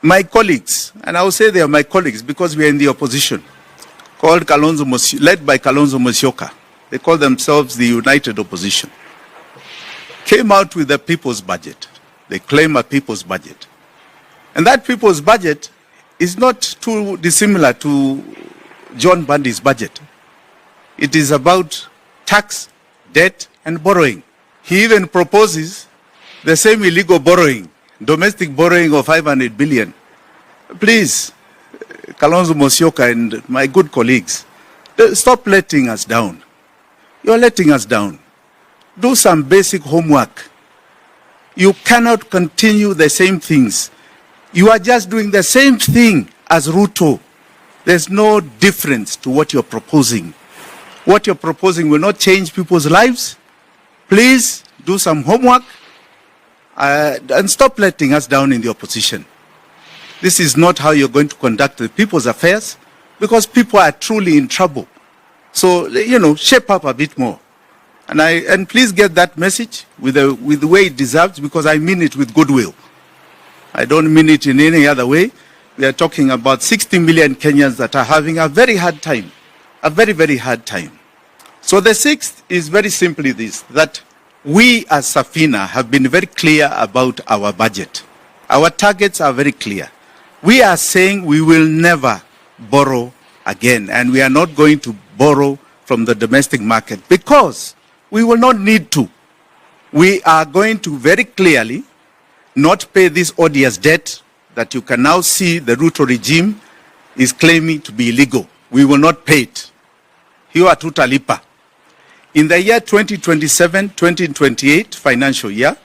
My colleagues, and I will say they are my colleagues because we are in the opposition, led by Kalonzo Musyoka. They call themselves the United Opposition. Came out with a people's budget. They claim a people's budget. And that people's budget is not too dissimilar to John Mbadi's budget. It is about tax, debt, and borrowing. He even proposes the same illegal borrowing, domestic borrowing of 500 billion. Please, Kalonzo Musyoka and my good colleagues, stop letting us down. You're letting us down. Do some basic homework. You cannot continue the same things. You are just doing the same thing as Ruto. There's no difference to what you're proposing. What you're proposing will not change people's lives. Please do some homework and stop letting us down in the opposition. This is not how you're going to conduct the people's affairs, because people are truly in trouble. So, shape up a bit more. And please get that message with the way it deserves, because I mean it with goodwill. I don't mean it in any other way. We are talking about 60 million Kenyans that are having a very hard time, a very, very hard time. So the sixth is very simply this, that we as Safhina have been very clear about our budget. Our targets are very clear. We are saying we will never borrow again, and we are not going to borrow from the domestic market because we will not need to. We are going to very clearly not pay this odious debt that you can now see the Ruto regime is claiming to be illegal. We will not pay it. Hiyo hatutalipa. In the year 2027-2028 financial year,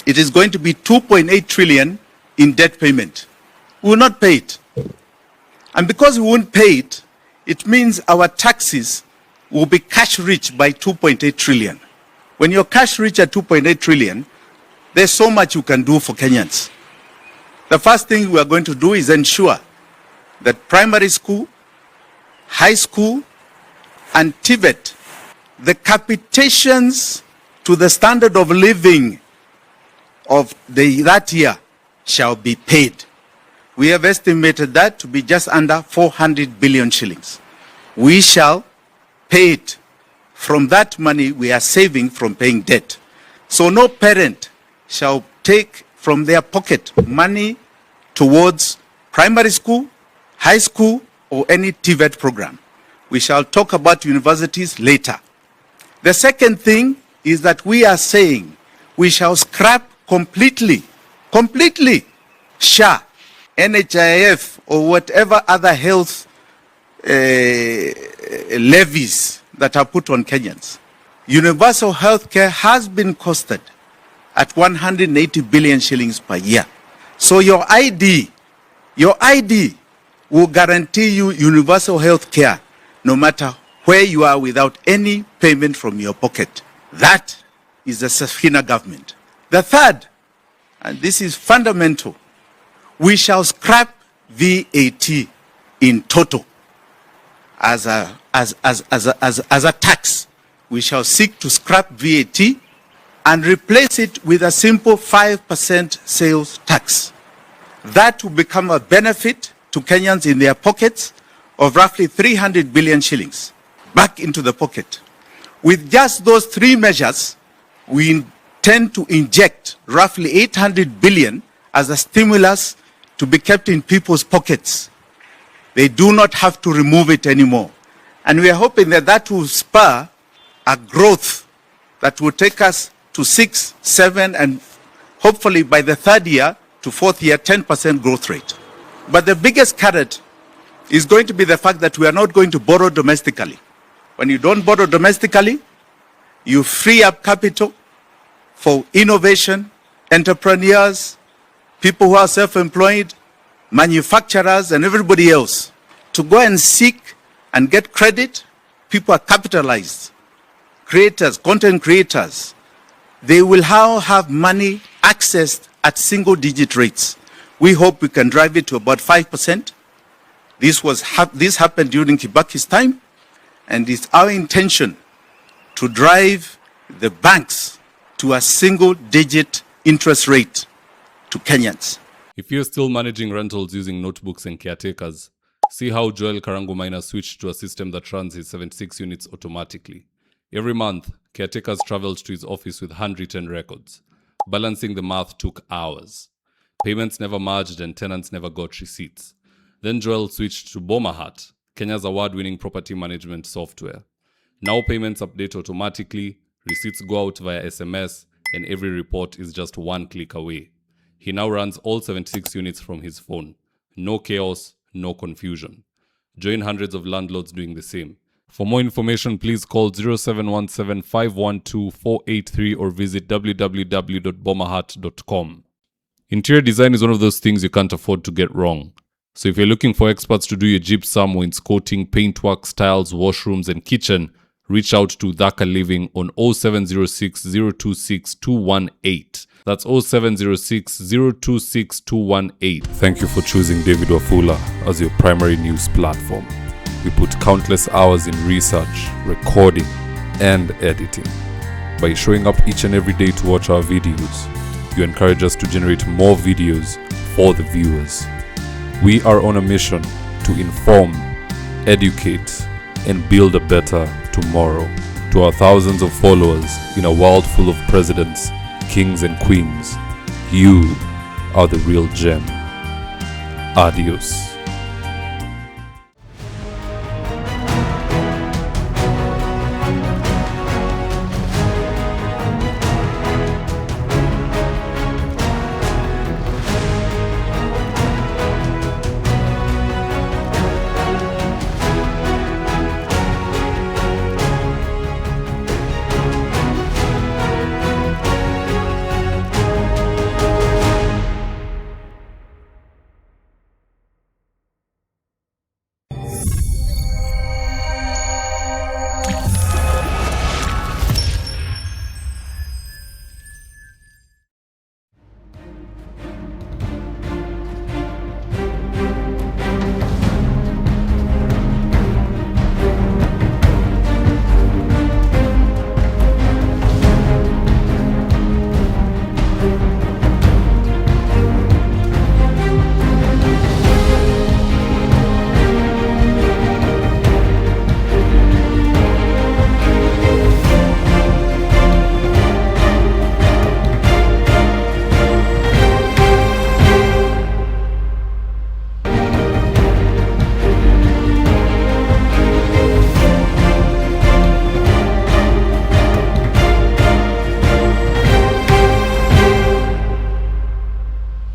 it is going to be 2.8 trillion in debt payment. We will not pay it. And because we won't pay it, it means our taxes will be cash rich by 2.8 trillion. When you're cash rich at 2.8 trillion, there's so much you can do for Kenyans. The first thing we are going to do is ensure that primary school, high school, and TVET, the capitations to the standard of living of that year shall be paid. We have estimated that to be just under 400 billion shillings. We shall pay it from that money we are saving from paying debt. So no parent shall take from their pocket money towards primary school, high school, or any TVET program. We shall talk about universities later. The second thing is that we are saying we shall scrap completely SHA, NHIF, or whatever other health levies that are put on Kenyans. Universal health care has been costed at 180 billion shillings per year. So your ID will guarantee you universal health care no matter where you are without any payment from your pocket. That is the Safhina government. The third, and this is fundamental, we shall scrap VAT in total as a tax. We shall seek to scrap VAT and replace it with a simple 5% sales tax. That will become a benefit to Kenyans in their pockets of roughly 300 billion shillings back into the pocket. With just those three measures, we intend to inject roughly 800 billion as a stimulus to be kept in people's pockets. They do not have to remove it anymore. And we are hoping that that will spur a growth that will take us to 6, 7, and hopefully by the third year to fourth year, 10% growth rate. But the biggest carrot is going to be the fact that we are not going to borrow domestically. When you don't borrow domestically, you free up capital for innovation, entrepreneurs, people who are self-employed, manufacturers, and everybody else to go and seek and get credit. People are capitalized. Creators, content creators, they will now have money accessed at single-digit rates. We hope we can drive it to about 5%. This happened during Kibaki's time, and it's our intention to drive the banks to a single-digit interest rate to Kenyans. If you're still managing rentals using notebooks and caretakers, see how Joel Karangu Maina switched to a system that runs his 76 units automatically. Every month, caretakers traveled to his office with handwritten records. Balancing the math took hours. Payments never merged and tenants never got receipts. Then Joel switched to Bomahat, Kenya's award-winning property management software. Now payments update automatically, receipts go out via SMS, and every report is just one click away. He now runs all 76 units from his phone. No chaos, no confusion. Join hundreds of landlords doing the same. For more information, please call 0717 512 483 or visit www.bomahat.com. Interior design is one of those things you can't afford to get wrong. So if you're looking for experts to do your gypsum, wainscoting, paintwork, tiles, washrooms, and kitchen, reach out to Dhaka Living on 0706 026 218. That's 0706 026 218. Thank you for choosing David Wafula as your primary news platform. We put countless hours in research, recording, and editing. By showing up each and every day to watch our videos, you encourage us to generate more videos for the viewers. We are on a mission to inform, educate, and build a better tomorrow. To our thousands of followers in a world full of presidents, kings, and queens, you are the real gem. Adios.